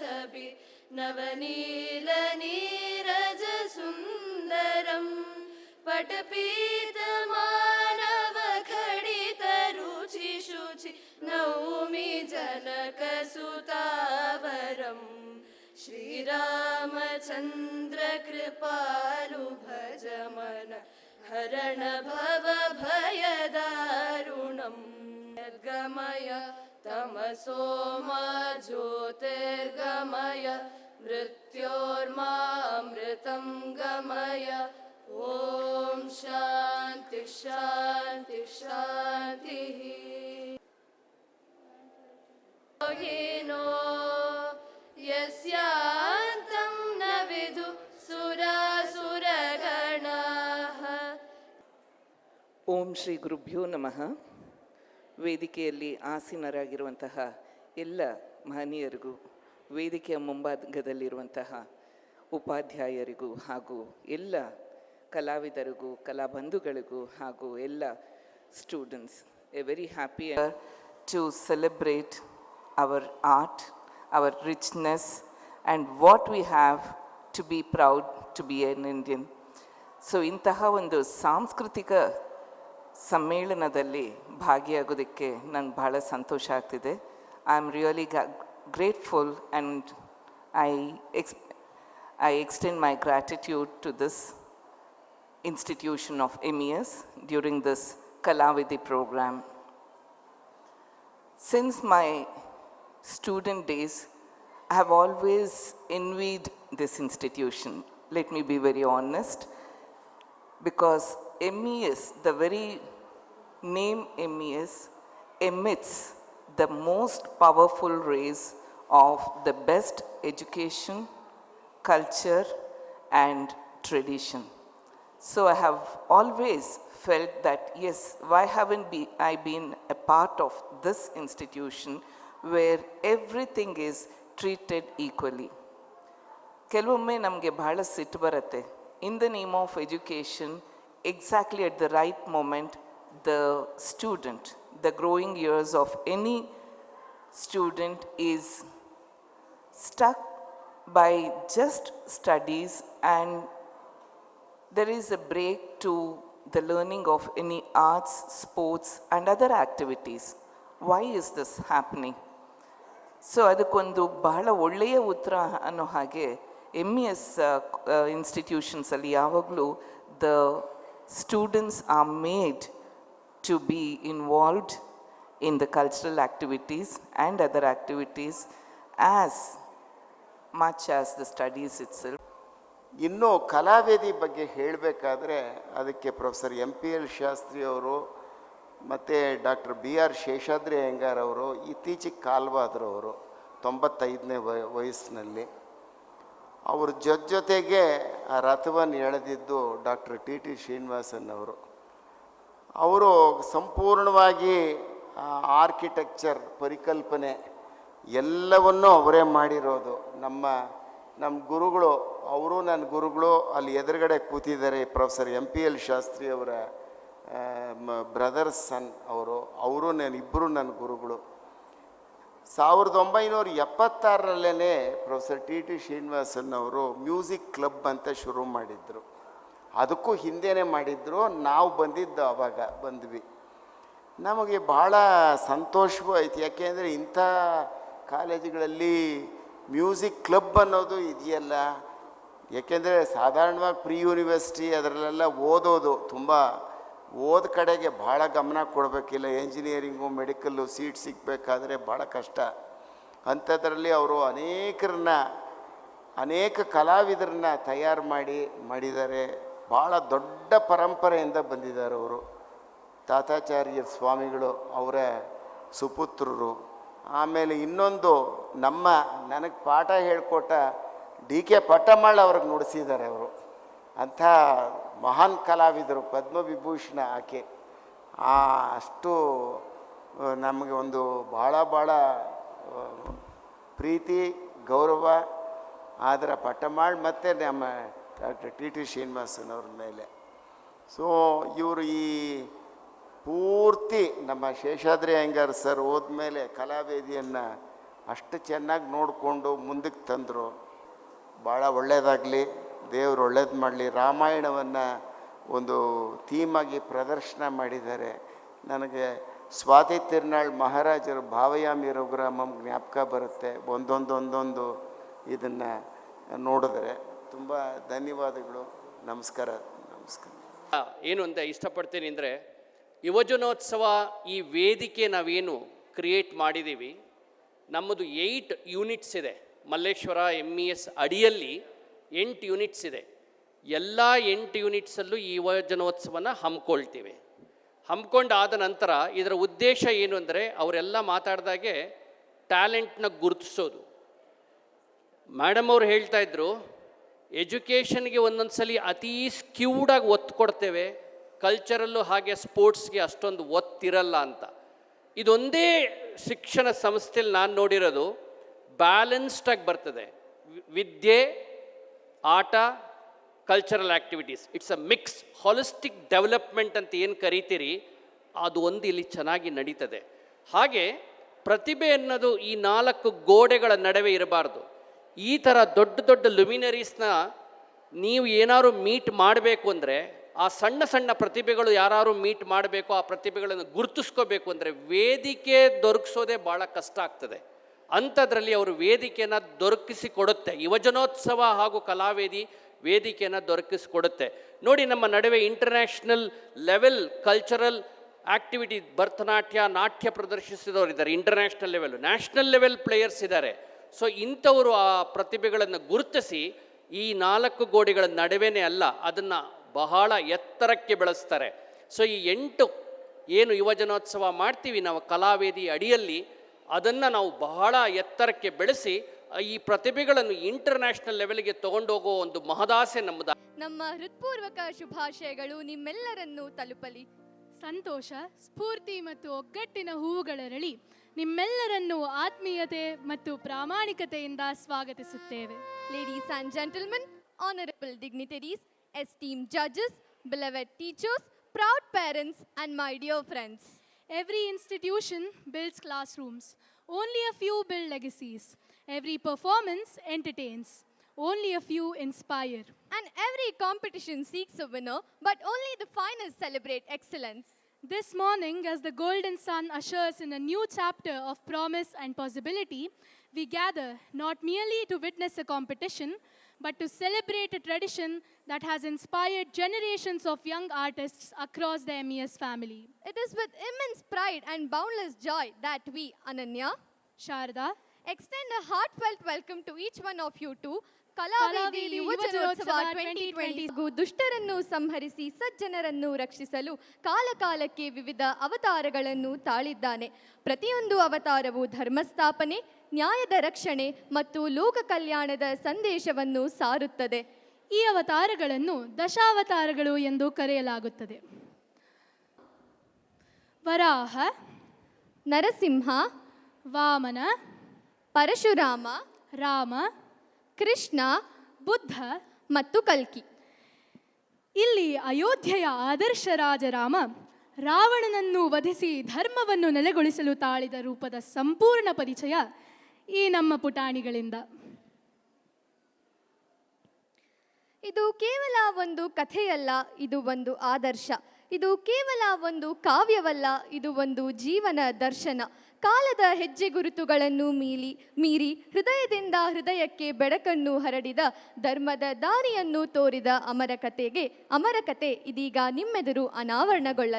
छवि नवनीलनीरज सुन्दरं पटपीतमानव खडित रुचि शुचि नौमि जनकसुतावरम् श्रीरामचन्द्र कृपालु भज मन हरण भव भयदारुणम् गमय तमसो मा ज्योतिर्गमय मृत्योर्मामृतं गमय ॐ शान्ति शान्ति शान्तिः योगिनो यस्यान्तं न विदु सुरासुरगणाः. ಓಂ ಶ್ರೀ ಗುರುಭ್ಯೋ ನಮಃ. ವೇದಿಕೆಯಲ್ಲಿ ಆಸೀನರಾಗಿರುವಂತಹ ಎಲ್ಲ ಮಹನೀಯರಿಗೂ, ವೇದಿಕೆಯ ಮುಂಭಾಗದಲ್ಲಿರುವಂತಹ ಉಪಾಧ್ಯಾಯರಿಗೂ ಹಾಗೂ ಎಲ್ಲ ಕಲಾವಿದರಿಗೂ, ಕಲಾಬಂಧುಗಳಿಗೂ ಹಾಗೂ ಎಲ್ಲ students, a very happy to celebrate our art, our richness and what we have to be proud to be an Indian. So ಇಂತಹ ಒಂದು ಸಾಂಸ್ಕೃತಿಕ ಸಮ್ಮೇಳನದಲ್ಲಿ ಭಾಗಿಯಾಗೋದಕ್ಕೆ ನನಗೆ ಬಹಳ ಸಂತೋಷ ಆಗ್ತಿದೆ. I am really grateful and I extend my gratitude to this institution of MES during this Kalavidi program. Since my student days, I have always envied this institution. Let me be very honest, because MES, the very name MES, emits the most powerful rays of the best education, culture and tradition. So I have always felt that, yes, why haven't I been a part of this institution where everything is treated equally. ಕೆಲವೊಮ್ಮೆ ನಮಗೆ ಬಹಳ ಸಿಟ್ಟು ಬರುತ್ತೆ. In the name of education, exactly at the right moment, the student, the growing years of any student is stuck by just studies and there is a break to the learning of any arts, sports and other activities. Why is this happening? So ಅದಕ್ಕೊಂದು ಬಹಳ ಒಳ್ಳೆಯ ಉತ್ತರ ಅನ್ನೋ ಹಾಗೆ MES ಇನ್ಸ್ಟಿಟ್ಯೂಷನ್ಸಲ್ಲಿ ಯಾವಾಗಲೂ the students are made to be involved in the cultural activities and other activities as much as the studies itself. ಇನ್ನು ಕಲಾವೇದಿ ಬಗ್ಗೆ ಹೇಳಬೇಕಾದ್ರೆ ಅದಕ್ಕೆ ಪ್ರೊಫೆಸರ್ MPL ಶಾಸ್ತ್ರಿ ಅವರು ಮತ್ತು ಡಾಕ್ಟರ್ BR ಶೇಷಾದ್ರಿ ಅಯ್ಯಂಗಾರ್ ಅವರು ಇತ್ತೀಚೆಗೆ ಕಾಲವಾದರು. ಅವರು 95ನೇ ವಯಸ್ಸಿನಲ್ಲಿ. ಅವ್ರ ಜೊತೆಗೆ ಆ ರಥವನ್ನು ಎಳೆದಿದ್ದು ಡಾಕ್ಟರ್ TT ಶ್ರೀನಿವಾಸನ್ ಅವರು. ಅವರು ಸಂಪೂರ್ಣವಾಗಿ ಆರ್ಕಿಟೆಕ್ಚರ್ ಪರಿಕಲ್ಪನೆ ಎಲ್ಲವನ್ನೂ ಅವರೇ ಮಾಡಿರೋದು. ನಮ್ಮ ಗುರುಗಳು, ಅವರು ನನ್ನ ಗುರುಗಳು ಅಲ್ಲಿ ಎದುರುಗಡೆ ಕೂತಿದ್ದಾರೆ. ಪ್ರೊಫೆಸರ್ MPL ಶಾಸ್ತ್ರಿ ಅವರ ಬ್ರದರ್ಸ್ ಸನ್ ಅವರು ಇಬ್ಬರು ನನ್ನ ಗುರುಗಳು. 1976ರಲ್ಲೇ ಪ್ರೊಫೆಸರ್ TT ಶ್ರೀನಿವಾಸನ್ ಅವರು ಮ್ಯೂಸಿಕ್ ಕ್ಲಬ್ ಅಂತ ಶುರು ಮಾಡಿದ್ರು. ಅದಕ್ಕೂ ಹಿಂದೆನೇ ಮಾಡಿದ್ರು. ನಾವು ಬಂದಿದ್ದು ಆವಾಗ ಬಂದ್ವಿ. ನಮಗೆ ಭಾಳ ಸಂತೋಷವೂ ಆಯ್ತು. ಯಾಕೆಂದರೆ ಇಂಥ ಕಾಲೇಜುಗಳಲ್ಲಿ ಮ್ಯೂಸಿಕ್ ಕ್ಲಬ್ ಅನ್ನೋದು ಇದೆಯಲ್ಲ. ಏಕೆಂದರೆ ಸಾಧಾರಣವಾಗಿ ಪ್ರೀ ಯೂನಿವರ್ಸಿಟಿ ಅದರಲ್ಲೆಲ್ಲ ಓದೋದು ತುಂಬ ಓದ್ ಕಡೆಗೆ ಭಾಳ ಗಮನ ಕೊಡಬೇಕಿಲ್ಲ. ಎಂಜಿನಿಯರಿಂಗು, ಮೆಡಿಕಲ್ಲು ಸೀಟ್ ಸಿಗಬೇಕಾದ್ರೆ ಭಾಳ ಕಷ್ಟ. ಅಂಥದ್ರಲ್ಲಿ ಅವರು ಅನೇಕ ಕಲಾವಿದರನ್ನ ತಯಾರು ಮಾಡಿದ್ದಾರೆ. ಭಾಳ ದೊಡ್ಡ ಪರಂಪರೆಯಿಂದ ಬಂದಿದ್ದಾರೆ ಅವರು. ತಾತಾಚಾರ್ಯ ಸ್ವಾಮಿಗಳು ಅವರ ಸುಪುತ್ರರು. ಆಮೇಲೆ ಇನ್ನೊಂದು ನನಗೆ ಪಾಠ ಹೇಳಿಕೊಟ್ಟ DK ಪಟ್ಟಮ್ಮಾಳ್ ಅವ್ರಿಗೆ ನುಡಿಸಿದ್ದಾರೆ ಅವರು. ಅಂಥ ಮಹಾನ್ ಕಲಾವಿದರು, ಪದ್ಮವಿಭೂಷಣ ಆಕೆ. ಅಷ್ಟು ನಮಗೆ ಒಂದು ಭಾಳ ಪ್ರೀತಿ ಗೌರವ ಆದ್ರೆ ಪಟ್ಟಮ್ಮಾಳ್ ಮತ್ತು ನಮ್ಮ ಡಾಕ್ಟರ್ TT ಶ್ರೀನಿವಾಸನ್ ಅವ್ರ ಮೇಲೆ. ಸೊ ಇವರು ಈ ಪೂರ್ತಿ ನಮ್ಮ ಶೇಷಾದ್ರಿ ಅಯ್ಯಂಗಾರ್ ಸರ್ ಹೋದ್ಮೇಲೆ ಕಲಾವೇದಿಯನ್ನು ಅಷ್ಟು ಚೆನ್ನಾಗಿ ನೋಡಿಕೊಂಡು ಮುಂದಕ್ಕೆ ತಂದರು. ಭಾಳ ಒಳ್ಳೆಯದಾಗಲಿ, ದೇವರು ಒಳ್ಳೇದು ಮಾಡಲಿ. ರಾಮಾಯಣವನ್ನು ಒಂದು ಥೀಮಾಗಿ ಪ್ರದರ್ಶನ ಮಾಡಿದ್ದಾರೆ. ನನಗೆ ಸ್ವಾತಿ ತಿರುನಾಳ್ ಮಹಾರಾಜರು ಭಾವಯಾಮಿ ರಘುರಾಮಂ ಜ್ಞಾಪಕ ಬರುತ್ತೆ ಒಂದೊಂದು ಇದನ್ನು ನೋಡಿದ್ರೆ. ತುಂಬ ಧನ್ಯವಾದಗಳು. ನಮಸ್ಕಾರ. ಏನು ಅಂತ ಇಷ್ಟಪಡ್ತೀನಿ ಅಂದರೆ, ಯುವಜನೋತ್ಸವ ಈ ವೇದಿಕೆ ನಾವೇನು ಕ್ರಿಯೇಟ್ ಮಾಡಿದ್ದೀವಿ, ನಮ್ಮದು 8 ಯೂನಿಟ್ಸ್ ಇದೆ. ಮಲ್ಲೇಶ್ವರ MES ಅಡಿಯಲ್ಲಿ 8 ಯೂನಿಟ್ಸ್ ಇದೆ. ಎಲ್ಲ 8 ಯೂನಿಟ್ಸಲ್ಲೂ ಈ ಯುವಜನೋತ್ಸವನ ಹಮ್ಮಿಕೊಳ್ತೀವಿ. ಹಮ್ಮಿಕೊಂಡಾದ ನಂತರ ಇದರ ಉದ್ದೇಶ ಏನು ಅಂದರೆ, ಅವರೆಲ್ಲ ಮಾತಾಡಿದಾಗೆ ಟ್ಯಾಲೆಂಟ್ನ ಗುರುತಿಸೋದು. ಮೇಡಮ್ ಅವ್ರು ಹೇಳ್ತಾ ಇದ್ರು, ಎಜುಕೇಷನ್ಗೆ ಒಂದೊಂದು ಸಲ ಅತೀ ಸ್ಕ್ಯೂಡಾಗಿ ಒತ್ತು ಕೊಡ್ತೇವೆ, ಕಲ್ಚರಲ್ಲು ಹಾಗೆ ಸ್ಪೋರ್ಟ್ಸ್ಗೆ ಅಷ್ಟೊಂದು ಒತ್ತಿರಲ್ಲ ಅಂತ. ಇದೊಂದೇ ಶಿಕ್ಷಣ ಸಂಸ್ಥೆಯಲ್ಲಿ ನಾನು ನೋಡಿರೋದು ಬ್ಯಾಲೆನ್ಸ್ಡಾಗಿ ಬರ್ತದೆ. ವಿದ್ಯೆ, ಆಟ, cultural activities, it's a mix, holistic development ಅಂತ ಏನು ಕರಿತೀರಿ, ಅದು ಒಂದು ಇಲ್ಲಿ ಚೆನ್ನಾಗಿ ನಡೀತದೆ. ಹಾಗೆ ಪ್ರತಿಭೆ ಅನ್ನೋದು ಈ 4 ಗೋಡೆಗಳ ನಡುವೆ ಇರಬಾರ್ದು. ಈ ಥರ ದೊಡ್ಡ ದೊಡ್ಡ ಲುಮಿನರೀಸ್ನ ನೀವು ಏನಾದ್ರು ಮೀಟ್ ಮಾಡಬೇಕು ಅಂದರೆ, ಆ ಸಣ್ಣ ಸಣ್ಣ ಪ್ರತಿಭೆಗಳು ಯಾರು ಮೀಟ್ ಮಾಡಬೇಕು, ಆ ಪ್ರತಿಭೆಗಳನ್ನು ಗುರುತಿಸ್ಕೋಬೇಕು ಅಂದರೆ ವೇದಿಕೆ ದೊರಕಿಸೋದೇ ಭಾಳ ಕಷ್ಟ ಆಗ್ತದೆ. ಅಂಥದ್ರಲ್ಲಿ ಅವರು ವೇದಿಕೆಯನ್ನು ದೊರಕಿಸಿಕೊಡುತ್ತೆ. ಯುವಜನೋತ್ಸವ ಹಾಗೂ ಕಲಾವೇದಿ ವೇದಿಕೆಯನ್ನು ದೊರಕಿಸಿಕೊಡುತ್ತೆ. ನೋಡಿ, ನಮ್ಮ ನಡುವೆ international level cultural activity, Bharatanatyam, ನಾಟ್ಯ ಪ್ರದರ್ಶಿಸಿದವರು ಇದ್ದಾರೆ. International level, national level players ಇದ್ದಾರೆ. ಸೊ ಇಂಥವರು ಆ ಪ್ರತಿಭೆಗಳನ್ನು ಗುರುತಿಸಿ ಈ 4 ಗೋಡೆಗಳ ನಡುವೆನೇ ಅಲ್ಲ, ಅದನ್ನು ಬಹಳ ಎತ್ತರಕ್ಕೆ ಬೆಳೆಸ್ತಾರೆ. ಸೊ ಈ 8 ಏನು ಯುವಜನೋತ್ಸವ ಮಾಡ್ತೀವಿ ನಾವು ಕಲಾವೇದಿ ಅಡಿಯಲ್ಲಿ, ಅದನ್ನು ನಾವು ಬಹಳ ಎತ್ತರಕ್ಕೆ ಬೆಳೆಸಿ ಈ ಪ್ರತಿಭೆಗಳನ್ನು ಇಂಟರ್ನ್ಯಾಷನಲ್ ಲೆವೆಲ್ಗೆ ತಗೊಂಡೋಗೋ ಒಂದು ಮಹದಾಸೆ ನಮ್ಮದು. ನಮ್ಮ ಹೃತ್ಪೂರ್ವಕ ಶುಭಾಶಯಗಳು ನಿಮ್ಮೆಲ್ಲರನ್ನೂ ತಲುಪಲಿ. ಸಂತೋಷ, ಸ್ಫೂರ್ತಿ ಮತ್ತು ಒಗ್ಗಟ್ಟಿನ ಹೂವುಗಳರಳಿ ನಿಮ್ಮೆಲ್ಲರನ್ನೂ ಆತ್ಮೀಯತೆ ಮತ್ತು ಪ್ರಾಮಾಣಿಕತೆಯಿಂದ ಸ್ವಾಗತಿಸುತ್ತೇವೆ. Ladies and gentlemen, honorable dignitaries, esteemed judges, beloved teachers, proud parents, and my dear friends. Every institution builds classrooms. Only a few build legacies. Every performance entertains. Only a few inspire. And every competition seeks a winner, but only the finest celebrate excellence. This morning, as the golden sun ushers in a new chapter of promise and possibility, we gather not merely to witness a competition, but to celebrate a tradition that has inspired generations of young artists across the MES family. It is with immense pride and boundless joy that we, Ananya, Sharda, extend a heartfelt welcome to each one of you to ಕಲಾವೇದಿ ಯುವಜನೋತ್ಸವ 2020. ದುಷ್ಟರನ್ನು ಸಂಹರಿಸಿ ಸಜ್ಜನರನ್ನು ರಕ್ಷಿಸಲು ಕಾಲಕಾಲಕ್ಕೆ ವಿವಿಧ ಅವತಾರಗಳನ್ನು ತಾಳಿದ್ದಾನೆ. ಪ್ರತಿಯೊಂದು ಅವತಾರವು ಧರ್ಮಸ್ಥಾಪನೆ, ನ್ಯಾಯದ ರಕ್ಷಣೆ ಮತ್ತು ಲೋಕ ಕಲ್ಯಾಣದ ಸಂದೇಶವನ್ನು ಸಾರುತ್ತದೆ. ಈ ಅವತಾರಗಳನ್ನು ದಶಾವತಾರಗಳು ಎಂದು ಕರೆಯಲಾಗುತ್ತದೆ. ವರಾಹ, ನರಸಿಂಹ, ವಾಮನ, ಪರಶುರಾಮ, ರಾಮ, ಕೃಷ್ಣ, ಬುದ್ಧ ಮತ್ತು ಕಲ್ಕಿ. ಇಲ್ಲಿ ಅಯೋಧ್ಯೆಯ ಆದರ್ಶ ರಾಜರಾಮ ರಾವಣನನ್ನು ವಧಿಸಿ ಧರ್ಮವನ್ನು ನೆಲೆಗೊಳಿಸಲು ತಾಳಿದ ರೂಪದ ಸಂಪೂರ್ಣ ಪರಿಚಯ ಈ ನಮ್ಮ ಪುಟಾಣಿಗಳಿಂದ. ಇದು ಕೇವಲ ಒಂದು ಕಥೆಯಲ್ಲ, ಇದು ಒಂದು ಆದರ್ಶ. ಇದು ಕೇವಲ ಒಂದು ಕಾವ್ಯವಲ್ಲ, ಇದು ಒಂದು ಜೀವನ ದರ್ಶನ. ಕಾಲದ ಹೆಜ್ಜೆ ಗುರುತುಗಳನ್ನು ಮೀರಿ ಹೃದಯದಿಂದ ಹೃದಯಕ್ಕೆ ಬೆಳಕನ್ನು ಹರಡಿದ, ಧರ್ಮದ ದಾರಿಯನ್ನು ತೋರಿದ ಅಮರ ಕತೆ ಇದೀಗ ನಿಮ್ಮೆದುರು ಅನಾವರಣಗೊಳ್ಳಲಿದೆ.